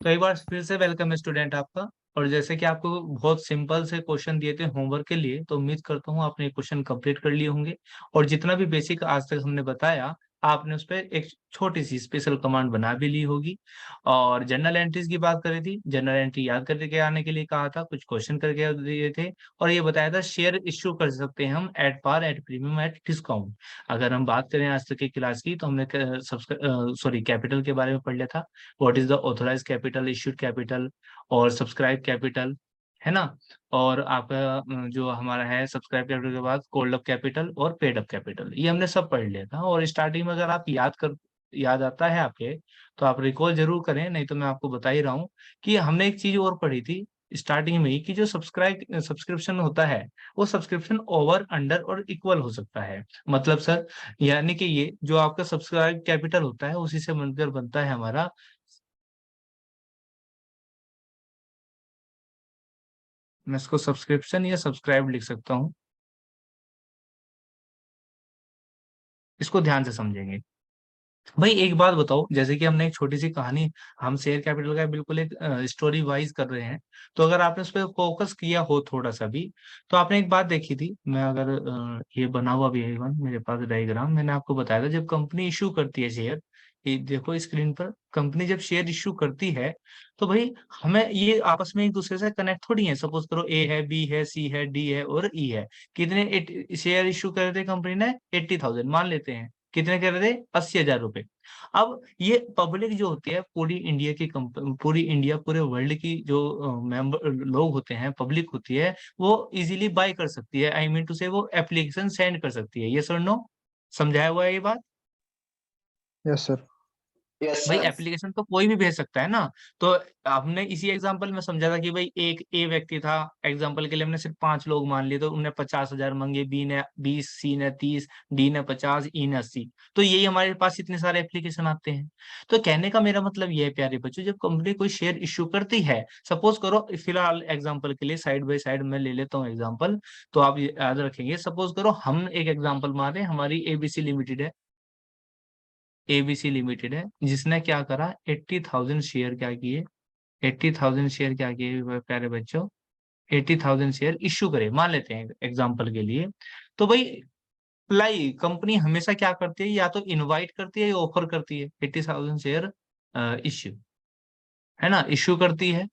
तो एक बार फिर से वेलकम है स्टूडेंट आपका। और जैसे कि आपको बहुत सिंपल से क्वेश्चन दिए थे होमवर्क के लिए, तो उम्मीद करता हूँ आपने क्वेश्चन कंप्लीट कर लिए होंगे। और जितना भी बेसिक आज तक हमने बताया, आपने उस पर एक छोटी सी स्पेशल कमांड बना भी ली होगी। और जनरल एंट्रीज की बात करी थी, जनरल एंट्री याद करके आने के लिए कहा था, कुछ क्वेश्चन करके दिए थे। और ये बताया था शेयर इश्यू कर सकते हैं हम at par, at premium, at discount. अगर हम बात करें आज तक की क्लास की, तो हमने कैपिटल के बारे में पढ़ लिया था। What is the authorise capital, issued capital और सब्सक्राइब कैपिटल, है ना। और आपका जो हमारा है सब्सक्राइब कैपिटल के बाद कॉल्ड अप कैपिटल और पेड अप कैपिटल, ये हमने सब पढ़ लिया था। और स्टार्टिंग में अगर आप याद आता है आपके, तो आप रिकॉल जरूर करें, नहीं तो मैं आपको बता ही रहा हूँ कि हमने एक चीज और पढ़ी थी स्टार्टिंग में ही, कि जो सब्सक्रिप्शन होता है, वो सब्सक्रिप्शन ओवर, अंडर और इक्वल हो सकता है। मतलब सर, यानी कि ये जो आपका सब्सक्राइब कैपिटल होता है, उसी से बनकर बनता है हमारा। मैं इसको सब्सक्रिप्शन या सब्सक्राइब लिख सकता हूँ, इसको ध्यान से समझेंगे। भाई एक बात बताओ, जैसे कि हमने एक छोटी सी कहानी, हम शेयर कैपिटल का बिल्कुल एक स्टोरी वाइज कर रहे हैं, तो अगर आपने उस पर फोकस किया हो थोड़ा सा भी, तो आपने एक बात देखी थी। मैं अगर ये बना हुआ भी है इवन मेरे पास डायग्राम, मैंने आपको बताया था जब कंपनी इशू करती है शेयर, ये देखो स्क्रीन पर, कंपनी जब शेयर इशू करती है, तो भाई हमें ये आपस में एक दूसरे से कनेक्ट थोड़ी है। सपोज करो ए है, बी है, सी है, डी है और ई है। कितने शेयर इशू कर रहे थे कंपनी ने? 80,000 मान लेते हैं। कितने कर रहे थे? 80,000 रुपए। अब ये पब्लिक जो होती है पूरी इंडिया की पूरी इंडिया, पूरे वर्ल्ड की जो मेंबर लोग होते हैं, पब्लिक होती है, वो इजीली बाय कर सकती है। आई मीन टू से वो एप्लीकेशन सेंड कर सकती है। ये और नो, समझाया हुआ है ये बात? Yes sir. यस भाई सर। एप्लीकेशन तो कोई भी भेज सकता है ना। तो हमने इसी एग्जांपल में समझा था कि भाई एक ए व्यक्ति था, एग्जांपल के लिए हमने सिर्फ 5 लोग मान लिए, तो उन्हें 50,000 मांगे, बी ने 20, सी ने 30, डी ने 50, ई ने 80। तो यही हमारे पास इतने सारे एप्लीकेशन आते हैं। तो कहने का मेरा मतलब ये है प्यारे बच्चों, जब कंपनी कोई शेयर इश्यू करती है, सपोज करो, फिलहाल एग्जाम्पल के लिए साइड बाय साइड में ले लेता हूँ एग्जाम्पल, तो आप याद रखेंगे। सपोज करो हम एक एग्जाम्पल मान रहे हैं, हमारी एबीसी लिमिटेड है, एबीसी लिमिटेड है, जिसने क्या करा, 80,000 शेयर क्या किए, 80,000 शेयर क्या किए प्यारे बच्चों, 80,000 शेयर इश्यू करे, मान लेते हैं एग्जांपल के लिए। तो भाई लाई कंपनी हमेशा क्या करती है, या तो इनवाइट करती है या ऑफर करती है। 80,000 शेयर इश्यू, है ना, इश्यू करती है।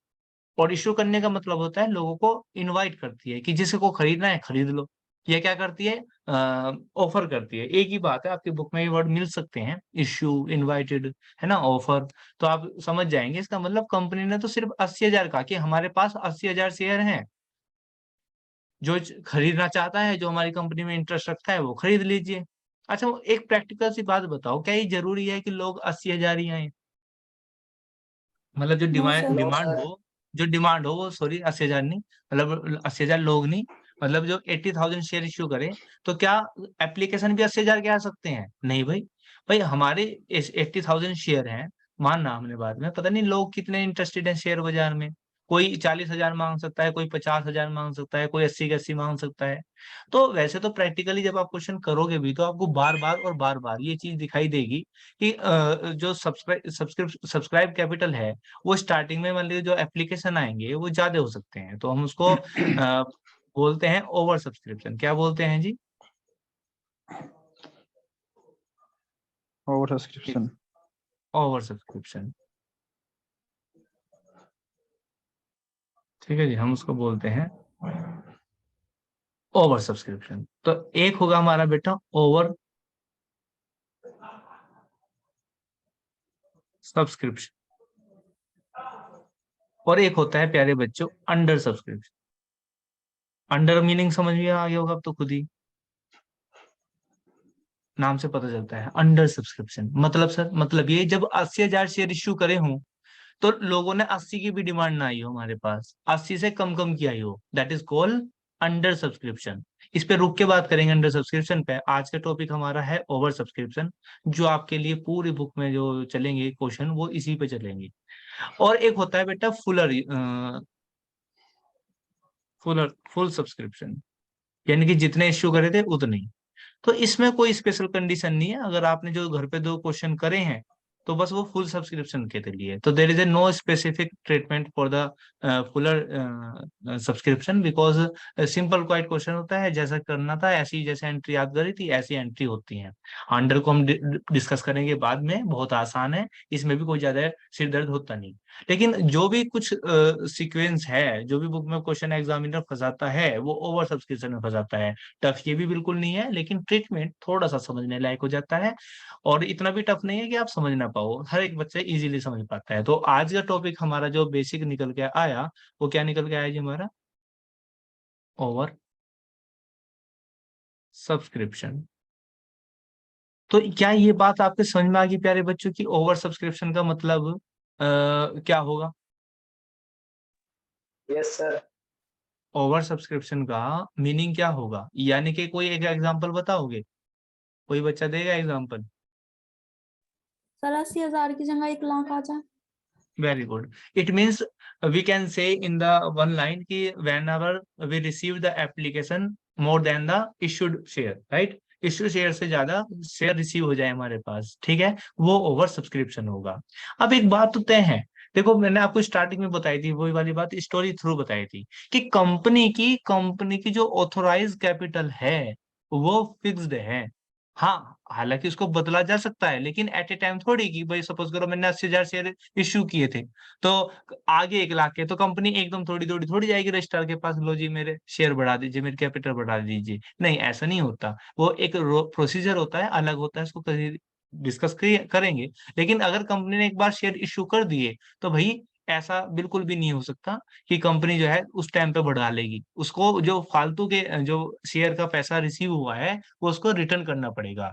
और इश्यू करने का मतलब होता है लोगों को इनवाइट करती है कि जिसे को खरीदना है खरीद लो। ये क्या करती है? ऑफर करती है। एक ही बात है, आपकी बुक में ये वर्ड मिल सकते हैं, इश्यू, इनवाइटेड, है ना, ऑफर। तो आप समझ जाएंगे इसका मतलब। कंपनी ने तो सिर्फ 80,000 का, कि हमारे पास 80,000 शेयर हैं, जो खरीदना चाहता है, जो हमारी कंपनी में इंटरेस्ट रखता है, वो खरीद लीजिए। अच्छा, वो एक प्रैक्टिकल सी बात बताओ, क्या ये जरूरी है कि लोग 80,000 ही आए? मतलब जो no demand sir. No demand sir. हो, जो डिमांड हो वो, सॉरी, 80,000 नहीं, मतलब 80,000 लोग नहीं, मतलब जो 80,000 शेयर इश्यू करे, तो क्या एप्लीकेशन भी 80,000 के आ सकते हैं? नहीं भाई। भाई हमारे 80,000 शेयर हैं, मानना हमने बाद में, पता नहीं लोग कितने इंटरेस्टेड हैं शेयर बाजार में। कोई 40,000 मांग सकता है, कोई 50,000 मांग सकता है, कोई 80 के 80 मांग सकता है। तो वैसे तो प्रैक्टिकली जब आप क्वेश्चन करोगे भी, तो आपको बार बार और बार बार ये चीज दिखाई देगी कि जो सब्सक्राइब कैपिटल है, वो स्टार्टिंग में मान लीजिए जो एप्लीकेशन आएंगे वो ज्यादा हो सकते हैं, तो हम उसको बोलते हैं ओवर सब्सक्रिप्शन। क्या बोलते हैं जी? Over subscription. ओवर सब्सक्रिप्शन, ठीक है जी, हम उसको बोलते हैं ओवर सब्सक्रिप्शन। तो एक होगा हमारा बेटा ओवर सब्सक्रिप्शन, और एक होता है प्यारे बच्चों अंडर सब्सक्रिप्शन। अंडर मीनिंग समझ में आ गया होगा अब तो खुद ही नाम से पता चलता है। अंडर सब्सक्रिप्शन मतलब सर, मतलब ये जब 80,000 शेयर इश्यू करे हों, तो लोगों ने 80 की भी डिमांड ना आई हो, हमारे पास 80 से कम कम की आई हो, that is called under subscription. इस पे रुक के बात करेंगे अंडर सब्सक्रिप्शन पे। आज का टॉपिक हमारा है ओवर सब्सक्रिप्शन, जो आपके लिए पूरी बुक में जो चलेंगे क्वेश्चन, वो इसी पे चलेंगे। और एक होता है बेटा फुल सब्सक्रिप्शन, यानी कि जितने इश्यू करे थे उतने ही। तो इसमें कोई स्पेशल कंडीशन नहीं है। अगर आपने जो घर पे 2 क्वेश्चन करे हैं, तो बस वो फुल सब्सक्रिप्शन के लिए, तो there is a no specific treatment for the fuller subscription, because simple quite question होता है, जैसा करना था ऐसी, जैसे एंट्री आप करी थी ऐसी एंट्री होती है। अंडर को हम डिस्कस करेंगे बाद में, बहुत आसान है, इसमें भी कोई ज्यादा सिर दर्द होता नहीं। लेकिन जो भी कुछ सीक्वेंस है, जो भी बुक में क्वेश्चन एग्जामिनर फंसाता है, वो ओवर सब्सक्रिप्शन में फंसाता है। टफ ये भी बिल्कुल नहीं है, लेकिन ट्रीटमेंट थोड़ा सा समझने लायक हो जाता है, और इतना भी टफ नहीं है कि आप समझ ना पाओ, हर एक बच्चा इजीली समझ पाता है। तो आज का टॉपिक हमारा जो बेसिक निकल के आया, वो क्या निकल के आया जी हमारा? Over subscription. तो क्या ये बात आपके समझ में आ गई प्यारे बच्चों की ओवर सब्सक्रिप्शन का मतलब क्या होगा? Yes sir. ओवर सब्सक्रिप्शन का मीनिंग क्या होगा, यानी कि कोई एक एग्जांपल बताओगे? कोई बच्चा देगा एग्जांपल? सर 80,000 की जगह 1 लाख आ जाए। Very good. It means we can say in the one line कि whenever we receive the application more than the issued share, right? Issue share से ज्यादा शेयर रिसीव हो जाए हमारे पास, ठीक है, वो ओवर सब्सक्रिप्शन होगा। अब एक बात तो तय है, देखो मैंने आपको स्टार्टिंग में बताई थी, वही वाली बात स्टोरी थ्रू बताई थी कि कंपनी की जो ऑथोराइज कैपिटल है वो फिक्स्ड है। हाँ, हालांकि उसको बदला जा सकता है, लेकिन एट ए टाइम थोड़ी, कि भाई सपोज करो मैंने 80,000 शेयर इश्यू किए थे, तो आगे 1 लाख के, तो कंपनी एकदम थोड़ी थोड़ी थोड़ी जाएगी रजिस्ट्रार के पास, लो जी मेरे शेयर बढ़ा दीजिए, मेरी कैपिटल बढ़ा दीजिए। नहीं, ऐसा नहीं होता, वो एक प्रोसीजर होता है, अलग होता है, उसको कभी डिस्कस करेंगे। लेकिन अगर कंपनी ने एक बार शेयर इश्यू कर दिए, तो भाई ऐसा बिल्कुल भी नहीं हो सकता कि कंपनी जो है उस टाइम पे बढ़ा लेगी, उसको जो फालतू के जो शेयर का पैसा रिसीव हुआ है वो उसको रिटर्न करना पड़ेगा।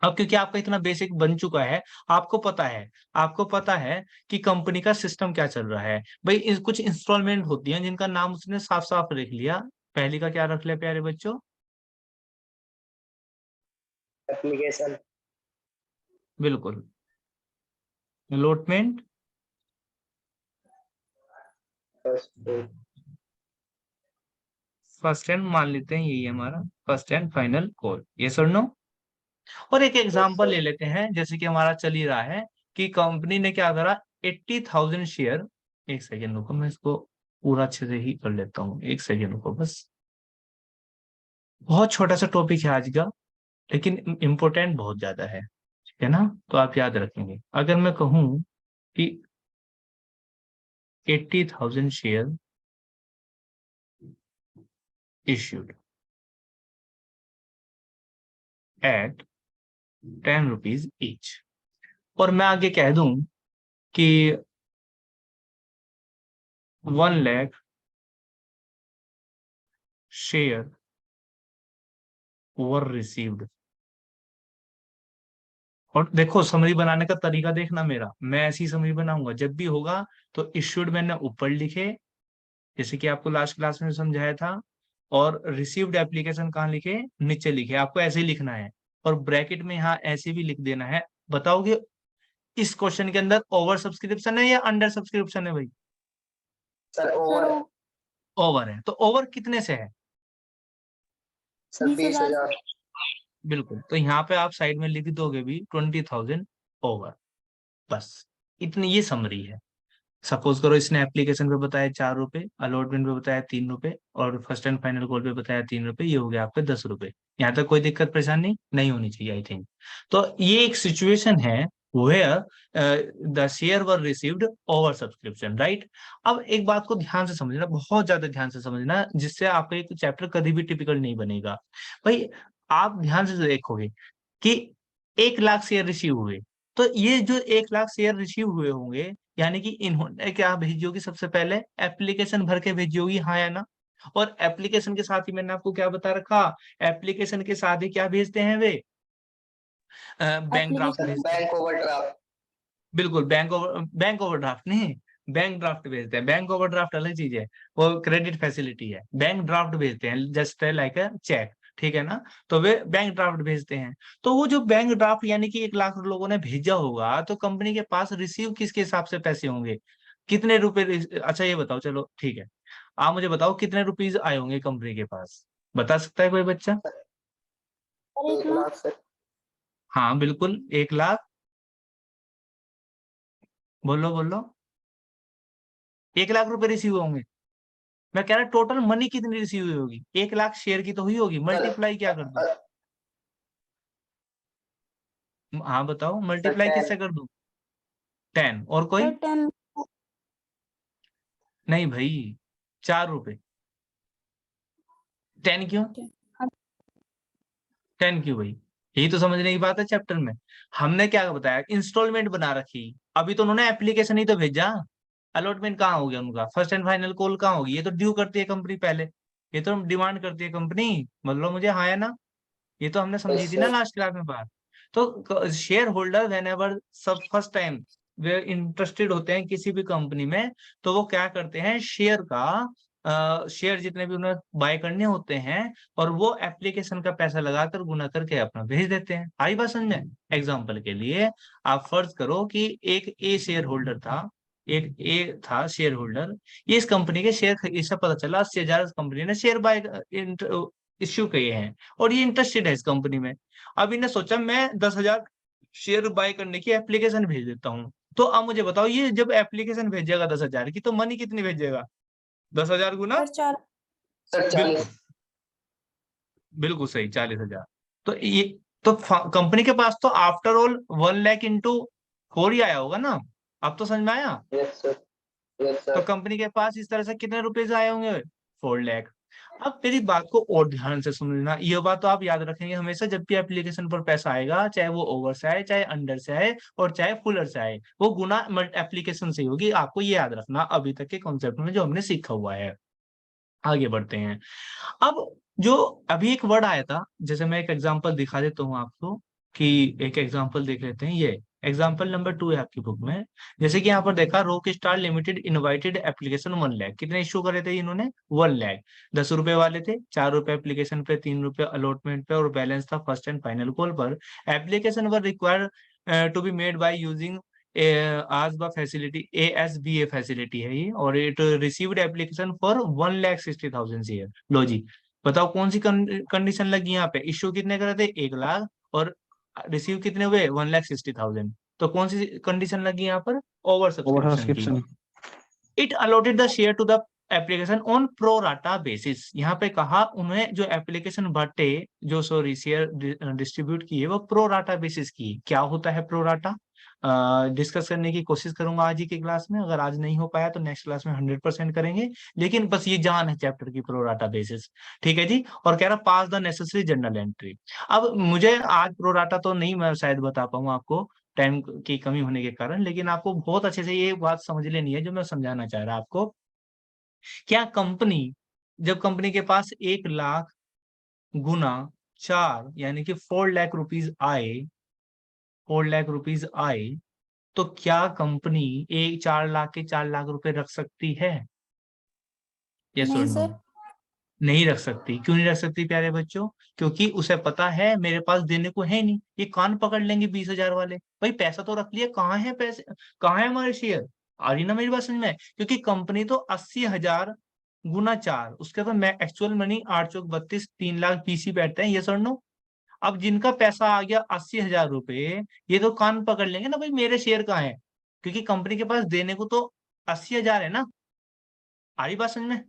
अब क्योंकि आपका इतना बेसिक बन चुका है, आपको पता है कि कंपनी का सिस्टम क्या चल रहा है। भाई कुछ इंस्टॉलमेंट होती हैं जिनका नाम उसने साफ साफ लिख लिया। पहली का क्या रख लिया प्यारे बच्चों? एप्लीकेशन। बिल्कुल, अलॉटमेंट, फर्स्ट एंड, मान लेते हैं यही है हमारा फर्स्ट एंड फाइनल कॉल, ये सर नो। और एक एग्जांपल ले लेते हैं, जैसे कि हमारा चल ही रहा है कि कंपनी ने क्या करा, 80,000 शेयर, एक सेकेंड रुको, मैं इसको पूरा अच्छे से ही कर लेता हूँ, एक सेकेंड रुको बस। बहुत छोटा सा टॉपिक है आज का, लेकिन इम्पोर्टेंट बहुत ज्यादा है, ठीक है ना? तो आप याद रखेंगे, अगर मैं कहूं कि 80,000 share issued at 10 rupees each, और मैं आगे कह दूं कि 1 लाख शेयर वर रिसीव्ड। और देखो समरी बनाने का तरीका देखना मेरा, मैं ऐसी समरी बनाऊंगा जब भी होगा तो इश्यूड मैंने ऊपर लिखे, जैसे कि आपको लास्ट क्लास में समझाया था, और रिसीव्ड एप्लीकेशन कहाँ लिखे, नीचे लिखे, आपको ऐसे ही लिखना है, और ब्रैकेट में यहाँ ऐसे भी लिख देना है। बताओगे इस क्वेश्चन के अंदर ओवर सब्सक्रिप्शन है या अंडर सब्सक्रिप्शन है भाई? Sir sir over. ओवर है, तो ओवर कितने से है? सर 20,000 20,000। बिल्कुल, तो यहाँ पे आप साइड में लिख दोगे भी 20,000 ओवर, बस इतनी ये समरी है। सपोज करो इसने एप्लीकेशन पे बताया 4 रुपए, अलॉटमेंट पे बताया 3 रुपए, और फर्स्ट एंड फाइनल कॉल पे बताया 3 रुपए, ये हो गया आपके 10 रुपए। यहाँ तक कोई दिक्कत परेशानी नहीं होनी चाहिए आई थिंक। तो ये एक सिचुएशन है where the share were received over subscription, right? अब एक बात को ध्यान से समझना, बहुत ज्यादा ध्यान से समझना, जिससे आपका एक चैप्टर कभी भी टिपिकल नहीं बनेगा। भाई आप ध्यान से देखोगे कि 1 लाख शेयर रिसीव हुए, तो ये जो 1 लाख शेयर रिसीव हुए होंगे, यानी कि इन्होंने क्या भेजी होगी, सबसे पहले एप्लीकेशन भर के भेजी होगी, हाँ या ना? और एप्लीकेशन के साथ ही मैंने आपको क्या बता रखा, एप्लीकेशन के साथ ही क्या भेजते हैं वे, बैंक ड्राफ्ट सर भेजते हैं। Bank overdraft. बिल्कुल, बैंक ओवरड्राफ्ट नहीं, बैंक ड्राफ्ट भेजते हैं। बैंक ओवरड्राफ्ट अलग चीज है, वो क्रेडिट फैसिलिटी है। बैंक ड्राफ्ट भेजते हैं जस्ट लाइक अ चेक, ठीक है ना? तो वे बैंक ड्राफ्ट भेजते हैं। तो वो जो बैंक ड्राफ्ट यानी कि 1 लाख लोगों ने भेजा होगा, तो कंपनी के पास रिसीव किसके हिसाब से पैसे होंगे, कितने रुपए अच्छा ये बताओ, चलो ठीक है, आप मुझे बताओ कितने रुपीज आए होंगे कंपनी के पास, बता सकता है कोई बच्चा? और 1 1 लाख। लाख सर। हाँ बिल्कुल, 1 लाख बोलो बोलो। 1 लाख रुपए रिसीव होंगे। मैं कह रहा टोटल मनी कितनी रिसीव हुई होगी, 1 लाख शेयर की तो हुई होगी, मल्टीप्लाई क्या कर दूं? हाँ बताओ, मल्टीप्लाई किससे कर दूं? 10 और कोई? सर 10। नहीं भाई, 4 रुपए। 10 क्यों? 10 क्यों भाई? यही तो समझने की बात है चैप्टर में। हमने क्या बताया, इंस्टॉलमेंट बना रखी। अभी तो उन्होंने एप्लीकेशन ही तो भेजा, अलॉटमेंट कहाँ हो गया उनका, फर्स्ट एंड फाइनल कॉल कहाँ होगी? ये तो ड्यू करती है कंपनी पहले, ये तो डिमांड करती है कंपनी। मतलब मुझे हाँ है ना, ये तो हमने समझी यस थी ना सर। लास्ट क्लास में बात। तो शेयर होल्डर वेन एवर सब फर्स्ट टाइम वे इंटरेस्टेड होते हैं किसी भी कंपनी में, तो वो क्या करते हैं, शेयर का शेयर जितने भी उन्हें बाय करने होते हैं, और वो एप्लीकेशन का पैसा लगाकर गुना करके अपना भेज देते हैं। आई बात समझ में? एग्जाम्पल के लिए आप फर्ज करो कि एक ए शेयर होल्डर था, एक ए था शेयर होल्डर, ये इस कंपनी के शेयर, इससे पता चला 80,000 कंपनी ने शेयर बाय इश्यू किए हैं, और ये इंटरेस्टेड है इस कंपनी में। अब इन्हें सोचा मैं 10,000 शेयर बाय करने की एप्लीकेशन भेज देता हूँ। तो अब मुझे बताओ, ये जब एप्लीकेशन भेजेगा 10,000 की, तो मनी कितनी भेजेगा? 10,000 गुना, सर 4। सर बिल्कुल 40। बिल्कुल सही, 40,000। तो ये तो कंपनी के पास तो आफ्टर ऑल 1 लाख इंटू 4 ही आया होगा ना? अब तो समझ में आया? Yes sir. यस तो सर। कंपनी के पास इस तरह से कितने रुपए आए होंगे? 4 लाख। अब मेरी बात को और ध्यान से सुनना, ये बात तो आप याद रखेंगे हमेशा, जब भी एप्लीकेशन पर पैसा आएगा, चाहे वो ओवर से आए, चाहे अंडर से आए, और चाहे फुलर से आए, वो गुना एप्लीकेशन से ही होगी। आपको ये याद रखना अभी तक के कॉन्सेप्ट में जो हमने सीखा हुआ है। आगे बढ़ते हैं। अब जो अभी एक वर्ड आया था, जैसे मैं एक एग्जांपल दिखा देता हूँ आपको, कि एक एग्जांपल देख लेते हैं। ये एग्जांपल नंबर 2 है आपकी बुक में। जैसे कि यहाँ पर देखा, rock star limited invited application 1 lakh. कितने इशू करे थे इन्होंने? 1 लाख। 10 रुपए वाले थे, 4 रुपए एप्लीकेशन पे, 3 रुपए अलॉटमेंट पे, और बैलेंस था फर्स्ट एंड फाइनल कॉल पर। Application were require to be made by using ASBA facility, ASBA facility है ये, और it received application for 1,60,000 share. लो जी, बताओ कौन सी कंडीशन लगी यहाँ पे? इश्यू कितने करे थे? 1 लाख, और रिसीव कितने हुए? 1,60,000। तो कौन सी कंडीशन लगी यहाँ पर? ओवर ओवर सब्सक्रिप्शन की। Subscription. It allotted the share to the application on pro rata basis. यहाँ पे कहा उन्हें जो एप्लीकेशन बांटे, जो सॉरी शेयर डिस्ट्रीब्यूट किए, वो प्रो राटा बेसिस की। क्या होता है प्रो राटा? डिस्कस करने की कोशिश करूंगा आज ही की क्लास में। अगर आज नहीं हो पाया तो नेक्स्ट क्लास में 100% करेंगे, लेकिन बस ये जान है चैप्टर की, प्रो राटा बेसिस। ठीक है जी। और कह रहा पास द नेसेसरी जर्नल एंट्री। अब मुझे आज प्रो राटा तो नहीं मैं शायद बता पाऊंगा आपको, टाइम की कमी होने के कारण, लेकिन आपको बहुत अच्छे से ये बात समझ लेनी है जो मैं समझाना चाह रहा आपको। क्या कंपनी, जब कंपनी के पास 1 लाख गुना 4 यानी कि 4 लाख रुपीज आए, 4 लाख रुपीज आए, तो क्या कंपनी एक 4 लाख के 4 लाख रुपए रख सकती है? यस और नहीं नो? सर। नहीं रख सकती। क्यों नहीं रख सकती प्यारे बच्चों? क्योंकि उसे पता है मेरे पास देने को है नहीं। ये कान पकड़ लेंगे 20,000 वाले, भाई पैसा तो रख लिया, कहाँ है पैसे, कहाँ है हमारे शेयर? आ रही ना मेरी बात समझ में? क्योंकि कंपनी तो 80,000 गुना 4, उसके तो मैं एक्चुअल मनी 8 चौक 32, 3 लाख पीसी बैठते हैं। ये नो? अब जिनका पैसा आ गया 80,000 रुपए, ये तो कान पकड़ लेंगे ना, भाई मेरे शेयर कहाँ है? क्योंकि कंपनी के पास देने को तो 80,000 है ना। आ रही बात समझ में?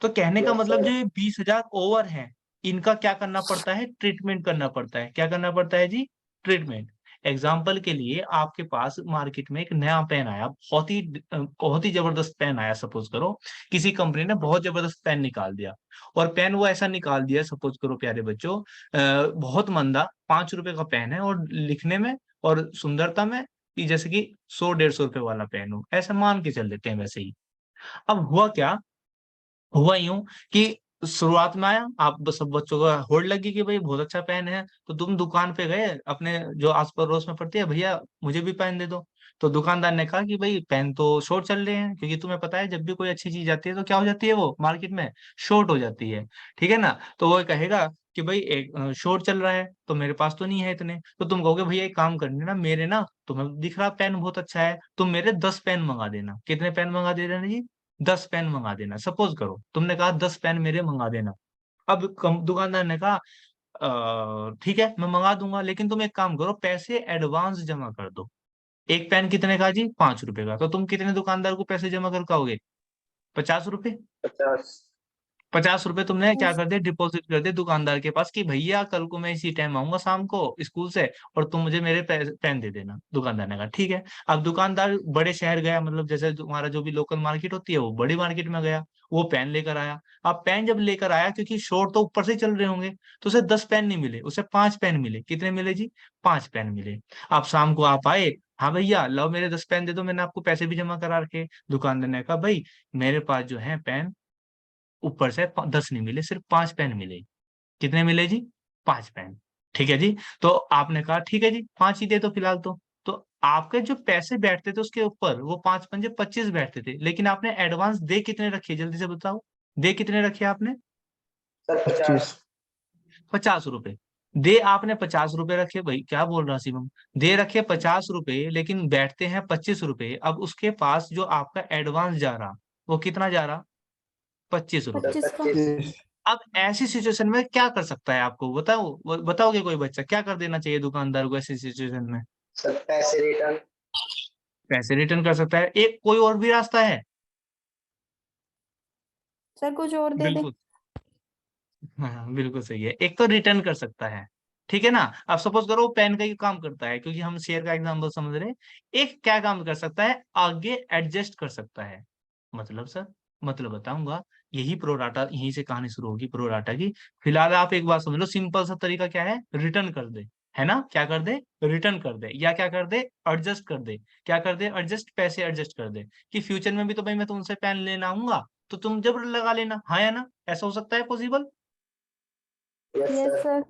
तो कहने का यस मतलब जो सर। ये 20,000 ओवर है, इनका क्या करना पड़ता है? ट्रीटमेंट करना पड़ता है। क्या करना पड़ता है जी? ट्रीटमेंट। एग्जाम्पल के लिए आपके पास मार्केट में एक नया पेन आया, बहुत ही जबरदस्त पेन आया। सपोज करो किसी कंपनी ने बहुत जबरदस्त पेन निकाल दिया, और पेन वो ऐसा निकाल दिया, सपोज करो प्यारे बच्चों, बहुत मंदा, 5 रुपए का पेन है, और लिखने में और सुंदरता में कि जैसे कि 100-150 रुपए वाला पेन हो, ऐसा मान के चल देते हैं वैसे ही। अब हुआ क्या? हुआ यूं कि शुरुआत में आया, आप सब बच्चों का होड़ लगी कि भाई बहुत अच्छा पेन है, तो तुम दुकान पे गए अपने जो आस पड़ोस में पड़ती है, भैया मुझे भी पेन दे दो। तो दुकानदार ने कहा कि भाई पेन तो शॉर्ट चल रहे हैं, क्योंकि तुम्हें पता है जब भी कोई अच्छी चीज आती है तो क्या हो जाती है, वो मार्केट में शॉर्ट हो जाती है। ठीक है ना? तो वो कहेगा कि भाई एक शॉर्ट चल रहा है तो मेरे पास तो नहीं है इतने। तो तुम कहोगे भैया एक काम करने ना, मेरे ना तुम्हें दिख रहा पेन बहुत अच्छा है, तुम मेरे 10 पेन मंगा देना। कितने पेन मंगा दे रहे हैं जी? 10 पेन मंगा देना। सपोज करो तुमने कहा 10 पेन मेरे मंगा देना। अब दुकानदार ने कहा ठीक है मैं मंगा दूंगा, लेकिन तुम एक काम करो, पैसे एडवांस जमा कर दो। एक पेन कितने का जी? 5 रुपए का। तो तुम कितने दुकानदार को पैसे जमा कर पाओगे? 50 रुपए। 50। 50 रुपए तुमने क्या यस कर दिया? डिपॉजिट कर दिया दुकानदार के पास कि भैया कल को मैं इसी टाइम आऊंगा शाम को स्कूल से, और तुम मुझे मेरे पेन दे देना। दुकानदार ने कहा ठीक है। अब दुकानदार बड़े शहर गया, मतलब जैसे तुम्हारा जो भी लोकल मार्केट होती है वो बड़ी मार्केट में गया, वो पेन लेकर आया। अब पेन जब लेकर आया, क्योंकि शोर तो ऊपर से ही चल रहे होंगे, तो उसे 10 पेन नहीं मिले, उसे 5 पेन मिले। कितने मिले जी? 5 पेन मिले। अब शाम को आप आए, हाँ भैया लो मेरे 10 पेन दे दो, मैंने आपको पैसे भी जमा करा रखे। दुकानदार ने कहा भाई मेरे पास जो है पेन ऊपर से 10 नहीं मिले, सिर्फ 5 पेन मिले। कितने मिले जी? 5 पेन। ठीक है जी। तो आपने कहा ठीक है जी 5 ही दे दो फिलहाल। तो आपके जो पैसे बैठते थे उसके ऊपर वो 5 पंजे 25 बैठते थे, लेकिन आपने एडवांस दे कितने रखे? जल्दी से बताओ, दे कितने रखे आपने? सर 25। 50। 50 रुपए। दे आपने 50 रुपए रखे। भाई क्या बोल रहा शिवम? दे रखे 50 रुपए, लेकिन बैठते हैं 25 रुपए। अब उसके पास जो आपका एडवांस जा रहा, वो कितना जा रहा? 25 रुपए। सर 25 का। 25। अब ऐसी सिचुएशन में क्या कर सकता है? आपको बताओ, बताओगे कोई बच्चा क्या कर देना चाहिए दुकानदार को ऐसी सिचुएशन में? सर पैसे रिटर्न। पैसे रिटर्न कर सकता है। एक कोई और भी रास्ता है? सर कुछ और दे दे। बिल्कुल। हाँ बिल्कुल सही है, एक तो रिटर्न कर सकता है। ठीक है ना। अब सपोज करो पेन का ही काम करता है, क्योंकि हम शेयर का एग्जांपल समझ रहे हैं। एक क्या काम कर सकता है? आगे एडजस्ट कर सकता है। मतलब सर, मतलब बताऊंगा। यही प्रोराटा, यहीं से कहानी शुरू होगी प्रोराटा की। फिलहाल आप एक बात समझ लो, सिंपल सा तरीका क्या है? रिटर्न कर दे। है ना, क्या कर दे? रिटर्न कर दे, या क्या कर दे? एडजस्ट कर दे। क्या कर दे? एडजस्ट, पैसे एडजस्ट कर दे। कि फ्यूचर में भी तो भाई मैं तुमसे पेन लेना आऊंगा, तो तुम जब लगा लेना। हाँ या ना? ऐसा हो सकता है possible? Yes yes sir. Sir.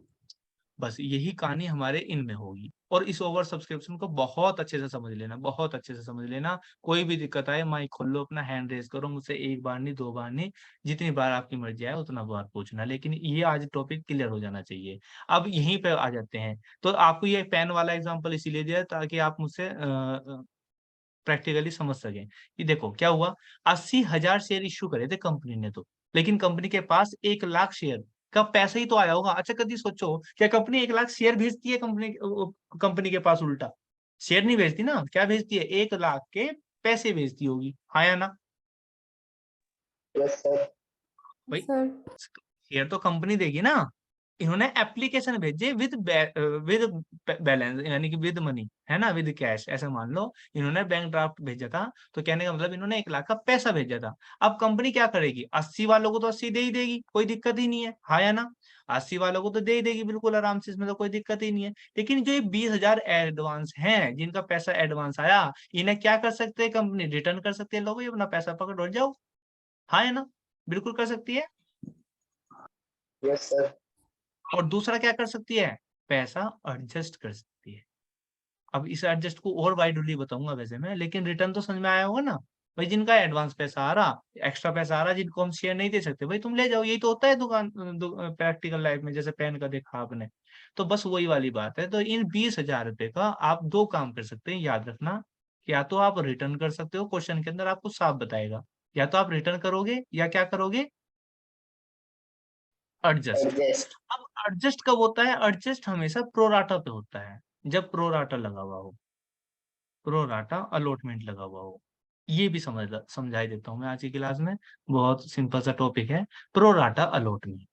बस यही कहानी हमारे इनमें होगी। और इस ओवर सब्सक्रिप्शन को बहुत अच्छे से समझ लेना, बहुत अच्छे से समझ लेना। कोई भी दिक्कत आए माइक खोल लो, अपना हैंड रेज करो, मुझसे एक बार नहीं, 2 बार नहीं, जितनी बार आपकी मर्जी आए उतना बार पूछना। लेकिन ये आज टॉपिक क्लियर हो जाना चाहिए। अब यहीं पे आ जाते हैं। तो आपको ये पेन वाला एग्जाम्पल इसीलिए दिया है ताकि आप मुझसे प्रैक्टिकली समझ सकें। कि देखो क्या हुआ, 80,000 शेयर इश्यू करे थे कंपनी ने तो, लेकिन कंपनी के पास 1 लाख शेयर का पैसा ही तो आया होगा। अच्छा कभी सोचो, क्या कंपनी 1 लाख शेयर भेजती है कंपनी के पास? उल्टा शेयर नहीं भेजती ना, क्या भेजती है? 1 लाख के पैसे भेजती होगी। हाँ या ना? Yes sir. भाई सर शेयर तो कंपनी देगी ना। इन्होंने एप्लीकेशन भेजे विद विद बैलेंस, यानी कि विद मनी, है ना, विद कैश, ऐसा मान लो। इन्होंने बैंक ड्राफ्ट भेजा था, तो कहने का मतलब इन्होंने 1 लाख का पैसा भेजा था। अब कंपनी क्या करेगी? 80 वालों को तो 80 दे ही देगी, कोई दिक्कत ही नहीं है। हाँ या ना? 80 वालों को तो दे ही देगी बिल्कुल आराम से, इसमें तो कोई दिक्कत ही नहीं है। लेकिन जो ये 20,000 एडवांस हैं, जिनका पैसा एडवांस आया, इन्हें क्या कर सकते हैं कंपनी? रिटर्न कर सकती है। लो भाई अपना पैसा पकड़ और जाओ। हाँ या ना? बिल्कुल कर सकती है। Yes sir. और दूसरा क्या कर सकती है? पैसा एडजस्ट कर सकती है। अब इस एडजस्ट को और वाइडली बताऊंगा वैसे मैं, लेकिन रिटर्न तो समझ में आया होगा ना। भाई जिनका एडवांस पैसा आ रहा, एक्स्ट्रा पैसा आ रहा, जिनको हम शेयर नहीं दे सकते, भाई तुम ले जाओ। यही तो होता है दुकान प्रैक्टिकल लाइफ में, जैसे पेन का देखा आपने। तो बस वही वाली बात है। तो इन 20,000 रुपए का आप 2 काम कर सकते हैं, याद रखना। या तो आप रिटर्न कर सकते हो, क्वेश्चन के अंदर आपको साफ बताएगा। या तो आप रिटर्न करोगे, या क्या करोगे? एडजस्ट। एडजस्ट। अब एडजस्ट कब होता है? एडजस्ट हमेशा प्रोराटा पे होता है, जब प्रोराटा लगा हुआ हो, प्रोराटा अलॉटमेंट लगा हुआ हो। ये भी समझाई देता हूँ मैं आज की क्लास में। बहुत सिंपल सा टॉपिक है, प्रोराटा अलॉटमेंट।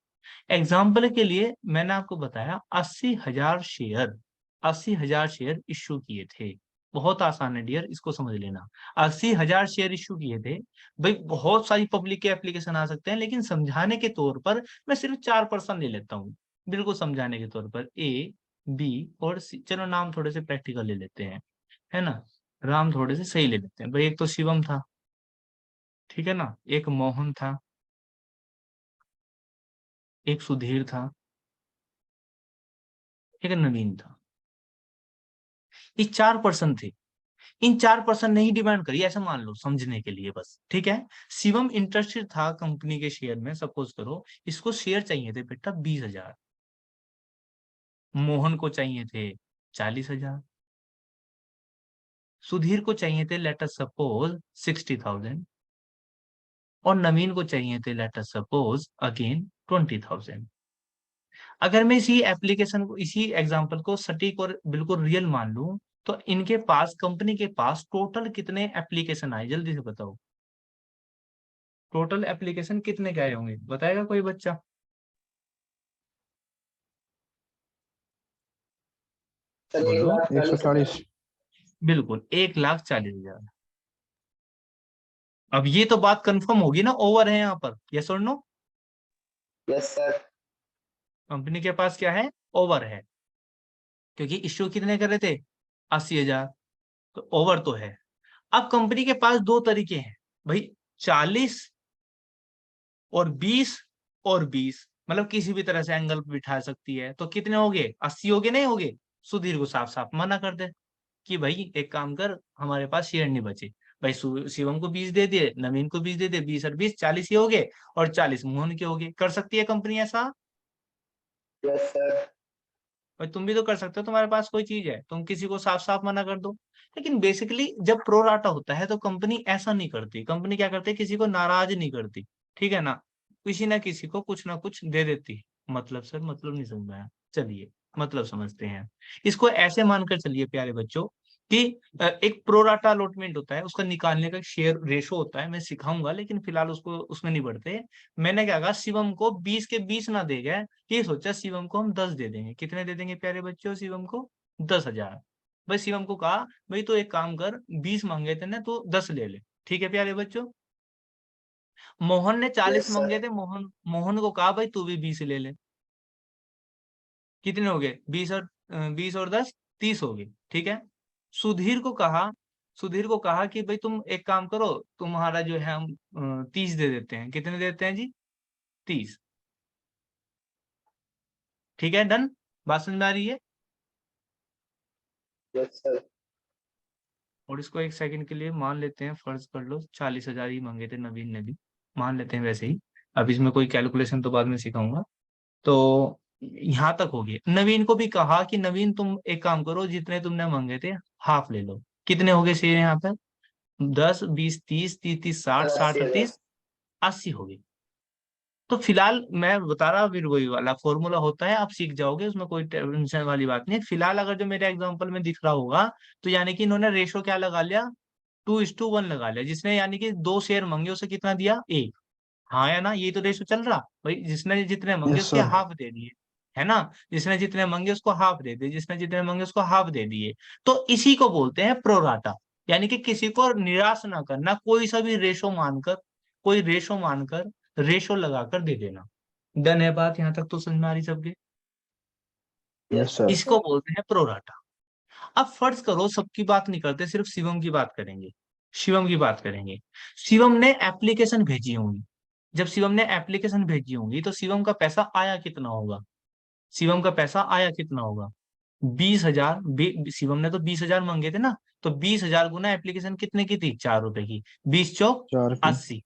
एग्जाम्पल के लिए मैंने आपको बताया 80,000 शेयर, 80,000 शेयर इश्यू किए थे। बहुत आसान है डियर, इसको समझ लेना। 80,000 शेयर इश्यू किए थे। भाई बहुत सारी पब्लिक के एप्लीकेशन आ सकते हैं, लेकिन समझाने के तौर पर मैं सिर्फ 4% ले लेता हूँ। बिल्कुल समझाने के तौर पर ए, बी और सी। चलो नाम थोड़े से प्रैक्टिकल ले लेते हैं, है ना। राम थोड़े से सही ले लेते हैं। भाई एक तो शिवम था, ठीक है ना, एक मोहन था, एक सुधीर था, एक नवीन था। ये 4% थे। इन 4% ने ही डिमांड करी, ऐसा मान लो समझने के लिए बस, ठीक है। शिवम इंटरेस्टेड था कंपनी के शेयर में, सपोज करो इसको शेयर चाहिए थे बेटा 20,000। मोहन को चाहिए थे 40,000। सुधीर को चाहिए थे लेट अस सपोज 60,000। और नवीन को चाहिए थे लेट अस सपोज अगेन 20,000। अगर मैं इसी एप्लीकेशन को, इसी एग्जांपल को सटीक और बिल्कुल रियल मान लूं, तो इनके पास, कंपनी के पास टोटल कितने एप्लीकेशन आए, जल्दी से बताओ। टोटल एप्लीकेशन कितने के आए होंगे, बताएगा कोई बच्चा? सर बोलो। 140। बिल्कुल 1,40,000। अब ये तो बात कंफर्म होगी ना, ओवर है यहाँ पर, यस और नो? Yes sir. कंपनी के पास क्या है, ओवर है, क्योंकि इश्यू कितने कर रहे थे, 80,000, तो ओवर तो है। अब कंपनी के पास दो तरीके हैं भाई, 40 और 20 और 20, मतलब किसी भी तरह से एंगल पे बिठा सकती है। तो कितने हो गए, 80 हो गए, नहीं हो गए? सुधीर को साफ साफ मना कर दे कि भाई एक काम कर, हमारे पास शेयर नहीं बचे। भाई शिवम को 20 दे दिए, नवीन को 20 दे दिए, 20 और 20 40 ही हो गए, और 40 मोहन के हो गए। कर सकती है कंपनी ऐसा? Yes sir. भाई तुम भी तो कर सकते हो, तुम्हारे पास कोई चीज है, तुम किसी को साफ साफ मना कर दो। लेकिन बेसिकली जब प्रोराटा होता है तो कंपनी ऐसा नहीं करती। कंपनी क्या करती है, किसी को नाराज नहीं करती, ठीक है ना, किसी ना किसी को कुछ ना कुछ दे देती। मतलब सर, मतलब नहीं समझ में आया, चलिए मतलब समझते हैं। इसको ऐसे मानकर चलिए प्यारे बच्चों कि एक प्रोराटा अलॉटमेंट होता है, उसका निकालने का शेयर रेशो होता है, मैं सिखाऊंगा, लेकिन फिलहाल उसको उसमें नहीं बढ़ते। मैंने क्या कहा, शिवम को 20 के 20 ना दे गए, ये सोचा शिवम को हम 10 दे देंगे। कितने दे देंगे प्यारे बच्चों, शिवम को 10,000। भाई शिवम को कहा, भाई तो एक काम कर, 20 मांगे थे ना, तो 10 ले ले। ठीक है प्यारे बच्चों। मोहन ने 40 यस मांगे सर। थे, मोहन मोहन को कहा भाई तू भी 20 ले ले। कितने हो गए, 20 और 20 और 10, 30 हो गए, ठीक है। सुधीर को कहा, सुधीर को कहा कि भाई तुम एक काम करो, तुम्हारा जो है हम 30 दे देते हैं। कितने देते हैं जी, 30। ठीक है, डन, बात समझ में आ रही है? Yes sir. और इसको एक सेकंड के लिए मान लेते हैं, फर्ज कर लो 40,000 ही मांगे थे नवीन ने भी, मान लेते हैं वैसे ही। अब इसमें कोई कैलकुलेशन तो बाद में सिखाऊंगा। तो यहाँ तक हो गया। नवीन को भी कहा कि नवीन तुम एक काम करो, जितने तुमने मांगे थे हाफ ले लो। कितने हो गए शेयर यहाँ पे, 10 20 30 30 30 60 सर 60 और 80,000। 30, 80 हो गई। तो फिलहाल मैं बता रहा, फिर वही वाला फॉर्मूला होता है, आप सीख जाओगे, उसमें कोई टेंशन वाली बात नहीं है। फिलहाल अगर जो मेरे एग्जांपल में दिख रहा होगा, तो यानी कि इन्होंने रेशो क्या लगा लिया, 2:1 लगा लिया। जिसने यानी कि 2 शेयर मांगे उसे कितना दिया, 1। हाँ या ना, ये तो रेशो चल रहा भाई, जिसने जितने मांगे यस उसके सर। हाफ दे दिए, है ना। जिसने जितने मांगे उसको हाफ दे दिए, जिसने जितने मांगे उसको हाफ दे दिए। तो इसी को बोलते हैं प्रोराटा। यानी कि किसी को निराश ना करना, कोई सा भी रेशो मानकर, कोई रेशो मानकर, रेशो लगाकर दे देना। डन है बात, यहाँ तक तो समझ में आ रही सबके? Yes yes sir. इसको बोलते हैं प्रोराटा। अब फर्ज करो, सबकी बात नहीं करते, सिर्फ शिवम की बात करेंगे। शिवम की बात करेंगे। शिवम ने एप्लीकेशन भेजी होंगी। जब शिवम ने एप्लीकेशन भेजी होंगी तो शिवम का पैसा आया कितना होगा, शिवम का पैसा आया कितना होगा, 20,000। शिवम ने तो 20,000 मांगे थे ना, तो 20,000 गुना एप्लीकेशन कितने की थी, 4 रुपए की, 20 चौक 4 की। 80।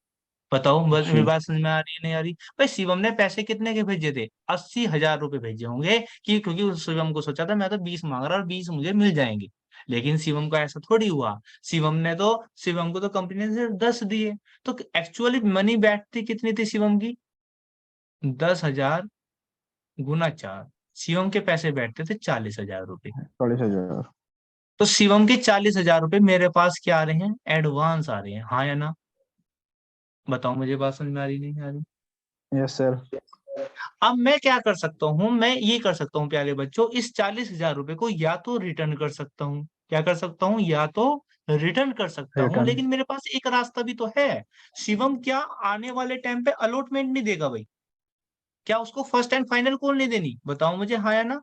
बताओ मेरी 80। बात समझ में आ रही है नहीं आ रही? भाई शिवम ने पैसे कितने के भेजे थे, 80,000 रुपए भेजे होंगे, कि क्योंकि उस शिवम को सोचा था मैं तो 20 मांग रहा और 20 मुझे मिल जाएंगे। लेकिन शिवम का ऐसा थोड़ी हुआ। शिवम को तो कंपनी ने सिर्फ 10 दिए। तो एक्चुअली मनी बैठती कितनी थी शिवम की, 10,000 गुना 4। शिवम के पैसे बैठते थे 40,000 रुपए। 40,000। तो शिवम के 40,000 रुपए मेरे पास क्या आ रहे हैं, एडवांस आ रहे हैं, हाँ या ना? बताओ मुझे, बात समझ में आ रही नहीं आ रही? Yes sir. अब मैं क्या कर सकता हूँ, मैं ये कर सकता हूँ प्यारे बच्चों, इस 40,000 रुपए को या तो रिटर्न कर सकता हूँ, क्या कर सकता हूँ, या तो रिटर्न कर सकता हूँ। रिटर्न। लेकिन मेरे पास एक रास्ता भी तो है। शिवम क्या आने वाले टाइम पे अलॉटमेंट नहीं देगा भाई? क्या उसको फर्स्ट एंड फाइनल कॉल नहीं देनी, बताओ मुझे, हाँ या ना?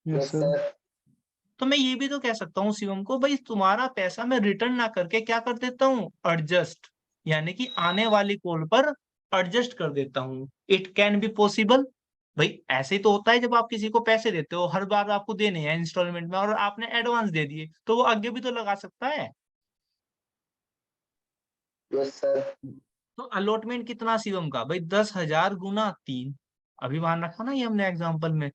Yes yes sir. सर। तो मैं ये भी तो कह सकता हूँ शिवम को, भाई तुम्हारा पैसा मैं रिटर्न ना करके क्या कर देता हूँ, एडजस्ट, यानी कि आने वाली कॉल पर एडजस्ट कर देता हूँ। It can be possible. भाई ऐसे ही तो होता है, जब आप किसी को पैसे देते हो, हर बार आपको देने हैं इंस्टॉलमेंट में, और आपने एडवांस दे दिए, तो वो आगे भी तो लगा सकता है। Yes sir. तो अलॉटमेंट कितना शिवम का, भाई 10,000 गुना 3। अभी मान रखा ना ये हमने एग्जाम्पल में,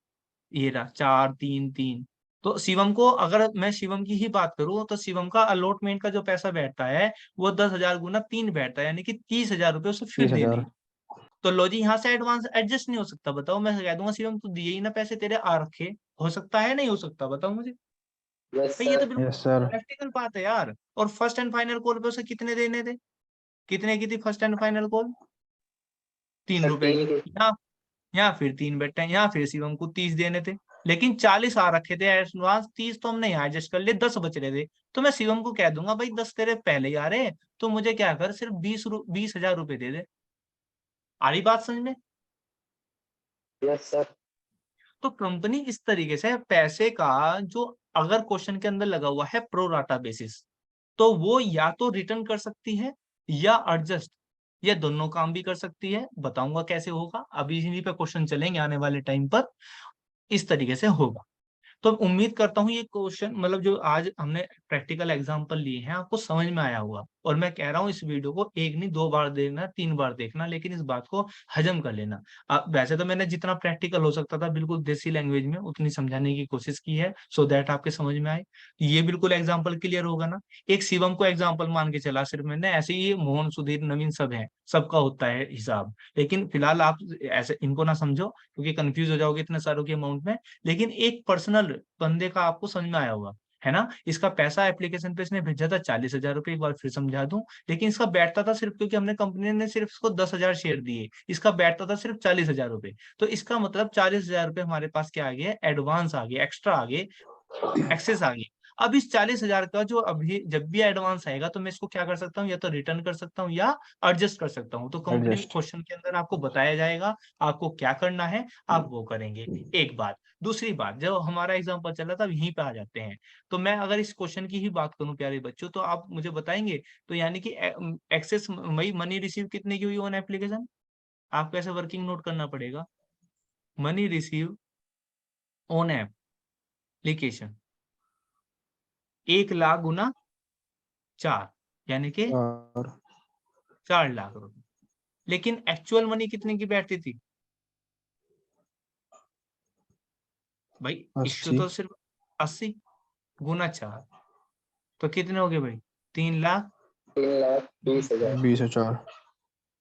ये रहा 4 3 3। तो शिवम को, अगर मैं शिवम की ही बात करूं, तो शिवम का अलॉटमेंट का जो पैसा बैठता है, वो 10,000 गुना 3 बैठता है, यानी कि 30,000 रुपये उसे फिर 30,000। देने। तो लो जी, यहाँ से एडवांस एडजस्ट नहीं हो सकता, बताओ? मैं कह दूंगा शिवम तू दिए ही ना पैसे, तेरे आ रखे। हो सकता है, नहीं हो सकता, बताओ मुझे? Yes, भाई ये तो sir. बिल्कुल Yes, sir. प्रैक्टिकल बात है यार। और फर्स्ट एंड फाइनल कॉल पे उसे कितने देने थे? कितने की थी first and final call? 3 Sir, रुपए की। 3 यहाँ फिर 3 बैठे हैं, यहाँ फिर शिवम को 30 देने थे, लेकिन 40 आ रखे थे एडवांस, 30 तो हमने यहाँ एडजस्ट कर लिए, 10 बच रहे थे। तो मैं शिवम को कह दूंगा भाई 10 तेरे पहले ही आ रहे, तो मुझे क्या कर, सिर्फ 20,000 रुपए दे दे। आ रही बात समझ में? Yes, sir. तो कंपनी इस तरीके से पैसे का जो अगर क्वेश्चन के अंदर लगा हुआ है प्रोराटा बेसिस, तो वो या तो रिटर्न कर सकती है या एडजस्ट, या दोनों काम भी कर सकती है। बताऊंगा कैसे होगा, अभी इन्हीं पे क्वेश्चन चलेंगे आने वाले टाइम पर। इस तरीके से होगा। तो उम्मीद करता हूँ ये क्वेश्चन मतलब जो आज हमने प्रैक्टिकल एग्जांपल लिए हैं आपको समझ में आया होगा। और मैं कह रहा हूँ इस वीडियो को एक नहीं 2 बार देखना, 3 बार देखना, लेकिन इस बात को हजम कर लेना। वैसे तो मैंने जितना प्रैक्टिकल हो सकता था बिल्कुल देसी लैंग्वेज में उतनी समझाने की कोशिश की है, सो दैट आपके समझ में आए। ये बिल्कुल एग्जाम्पल क्लियर होगा ना। एक शिवम को एग्जाम्पल मान के चला सिर्फ मैंने, ऐसे ही मोहन सुधीर नवीन सब है, सबका होता है हिसाब। लेकिन फिलहाल आप ऐसे इनको ना समझो क्योंकि कंफ्यूज हो जाओगे इतने सारों के अमाउंट में। लेकिन एक पर्सनल बंदे का आपको समझ में आया होगा, है ना। इसका पैसा एप्लीकेशन पे इसने भेजा था 40,000 रुपए, एक बार फिर समझा दूं। लेकिन इसका बैठता था सिर्फ, क्योंकि हमने कंपनी ने सिर्फ इसको 10,000 शेयर दिए, इसका बैठता था सिर्फ 40,000 रुपए। तो इसका मतलब 40,000 रुपए हमारे पास क्या आ गया, एडवांस आ गया, एक्स्ट्रा आ गए, एक्सेस आ गई। अब इस 40,000 का जो अभी जब भी एडवांस आएगा तो मैं इसको क्या कर सकता हूँ, या तो रिटर्न कर सकता हूँ या एडजस्ट कर सकता हूँ। तो कंपनी Adjust. क्वेश्चन के अंदर आपको बताया जाएगा आपको क्या करना है, आप वो करेंगे। एक बात। दूसरी बात, जब हमारा एग्जाम्पल चल रहा था यहीं पे आ जाते हैं। तो मैं अगर इस क्वेश्चन की ही बात करूं प्यारे बच्चों, तो आप मुझे बताएंगे तो यानी कि एक्सेस मनी रिसीव कितने की हुई ऑन एप्लीकेशन, आपको ऐसे वर्किंग नोट करना पड़ेगा। मनी रिसीव ऑन एप्लीकेशन 1,00,000 गुना 4, यानी कि और 4 लाख रुपए। लेकिन एक्चुअल मनी कितने की बैठती थी भाई? इश्यू 80 तो सिर्फ 80 गुना 4, तो कितने हो गए भाई? 3,20,000। 3,20,000. 20,000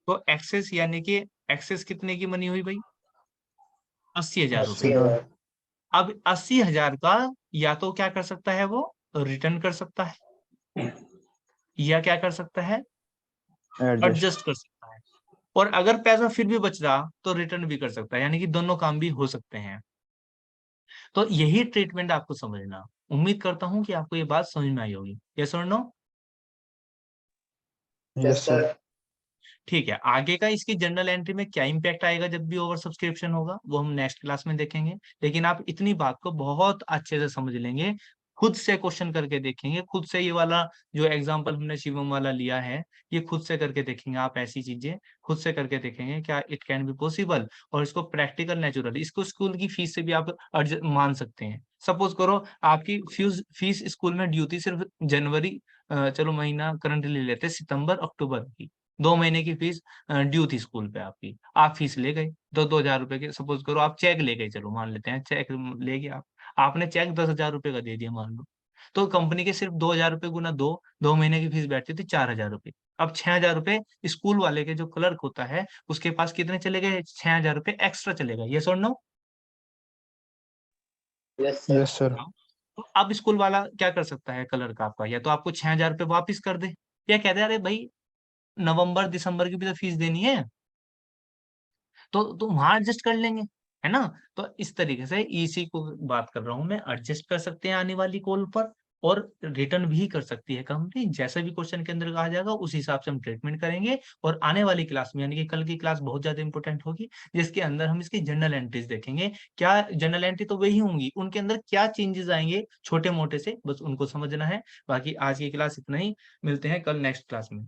तो एक्सेस यानी कि एक्सेस कितने की मनी हुई भाई? 80,000 रुपए। 80,000. अब 80,000 का या तो क्या कर सकता है वो, रिटर्न कर सकता है, या क्या कर सकता है, एडजस्ट एडजस्ट कर सकता है। और अगर पैसा फिर भी बच रहा तो रिटर्न भी कर सकता है, यानी कि दोनों काम भी हो सकते हैं। तो यही ट्रीटमेंट आपको समझना। उम्मीद करता हूं कि आपको ये बात समझ में आई होगी। यस और नो? यस सर ठीक है। आगे का इसकी जर्नल एंट्री में क्या इम्पैक्ट आएगा जब भी ओवर सब्सक्रिप्शन होगा वो हम नेक्स्ट क्लास में देखेंगे। लेकिन आप इतनी बात को बहुत अच्छे से समझ लेंगे, खुद से क्वेश्चन करके देखेंगे, खुद से ये वाला जो एग्जांपल हमने शिवम वाला लिया है ये खुद से करके देखेंगे। आप ऐसी चीजें खुद से करके देखेंगे क्या इट कैन बी पॉसिबल, और इसको प्रैक्टिकल नेचुरल, इसको स्कूल की फीस से भी आप मान सकते हैं। सपोज करो आपकी फीस स्कूल में ड्यू थी सिर्फ जनवरी, चलो महीना करंटली लेते सितंबर अक्टूबर की, 2 महीने की फीस ड्यू थी स्कूल पे आपकी, आप फीस ले गए 2,000 रुपए के। सपोज करो आप चेक ले गए, चलो मान लेते हैं चेक ले गए आप, आपने चेक 10,000 रुपए का दे दिया मान लो। तो कंपनी के सिर्फ 2,000 रुपए गुना 2 महीने की फीस बैठती थी 4,000 रुपए। अब 6,000 रुपए स्कूल वाले के जो क्लर्क होता है उसके पास कितने चले गए, 6,000 रुपए एक्स्ट्रा चले गए। यस और no? Yes, sir. Yes sir तो अब स्कूल वाला क्या कर सकता है क्लर्क आपका, या तो आपको 6,000 रुपए वापिस कर दे, या कहते अरे भाई नवंबर दिसंबर की भी तो फीस देनी है, तो वहां एडजस्ट कर लेंगे, है ना। तो इस तरीके से इसी को बात कर रहा हूं मैं, एडजस्ट कर सकते हैं आने वाली कॉल पर, और रिटर्न भी कर सकती है कंपनी। जैसा भी क्वेश्चन के अंदर कहा जाएगा उस हिसाब से हम ट्रीटमेंट करेंगे। और आने वाली क्लास में यानी कि कल की क्लास बहुत ज्यादा इंपॉर्टेंट होगी, जिसके अंदर हम इसकी जर्नल एंट्रीज देखेंगे। क्या जर्नल एंट्री तो वही होंगी, उनके अंदर क्या चेंजेस आएंगे छोटे मोटे से, बस उनको समझना है। बाकी आज की क्लास इतना ही, मिलते हैं कल नेक्स्ट क्लास में।